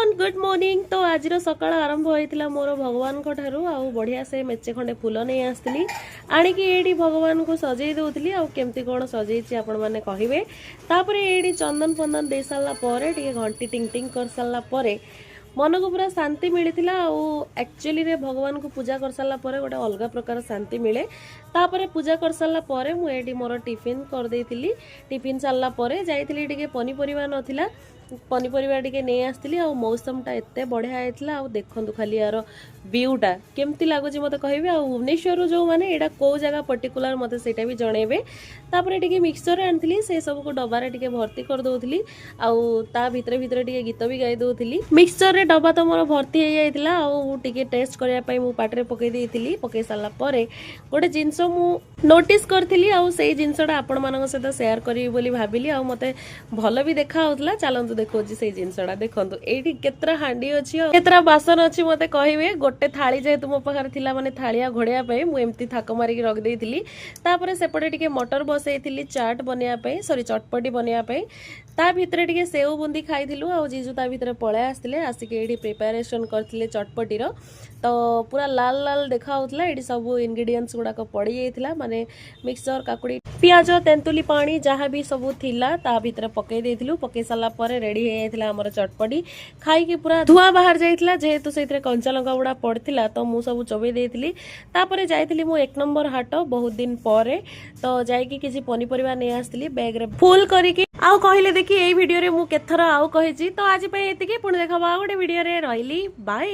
Everyone good morning. तो आज सकाळ आरंभ होता मोर भगवान ठारू आउ बढ़िया से मेचे खंडे फूल नहीं आसती आणिकी एडी भगवान को सजई दौली आमती कौन सजई आपण मैंने कहे तापर चंदन फंदन दे सारा घंटी टिंग टिंग कर सारा मन को पूरा शांति मिलता एक्चुअली रे भगवान को पूजा कर सारा गोटे अलग प्रकार शांति मिले। तापर पूजा कर सारा मुझे मोर टिफिन कर देती टिफिन सारा जाइए पनीपरिया नथिला पनीपरिया टिके नहीं आसती आ मौसम टा एत बढ़िया होता आ देखु खाली यार व्यूटा केमती लगुच मत कहे भुवनेश्वर जो मैंने यहाँ कौ जगह पर्टिकुलर मत से भी जनइबे। तापर टिके मिक्सचर आनी से सब को डबारे टिके भर्ती कर दौली आ भितर भितर टिके गीत भी गाई दौली। मिक्सचर रे डबा तो मोर भर्ती हो जाता आगे टेस्ट करने मु पाटे पकई देती पकई सारा गोटे जिनस मु नोटिस करी से जिनसटा आपण मान सहित सेयार करी बोली भाविली आ मते भल भी देखा होता। चलतु देखो से जिनसटा देखो ये केतरा हांडी अच्छी केतरा बासन अच्छी मत कहे गोटे थाली जेहेतु मो पाखे थिला माने थालिया घोड़िया मुझे थाक मारिक रखी तापर सेपटे टिके मटर बसई चाट बनवाई सॉरी चटपटी बनवाई ता भितर टिके सेव बुंदी खाइलु आ जीजू ता भितर पळै आसतिले आसिक एठी प्रिपरेशन करथिले चटपटीर तो पूरा लाल लाल देखा होतला। एठी सब इंग्रेडिएंट्स गुडाक पड़ी जाइथिला माने मिक्सचर काकुड़ी पियाज तेंतुली पानी जहाँ भी सब थिला ता भितर पकई देथिलु पकई साला परे रेडी हो जाइथिला हमर चटपटी खाई कि पूरा धुआं बाहर जाइथिला जेहेतु सेइथरे कंचा लंका गुडा पड़थिला तो मु सब चबई देथिली। तापर जाइथिली मु 1 नंबर हाट बहुत दिन परे तो जाइकी किछि पनीपरिया नै आस्तिली बैग रे फुल करिकि आउ कहले देखि एई वीडियो रे मु केथरा आउ कहिछि तो आज पे एतिकी पुणी देखबा गोटे वीडियो रे रहिली बाय।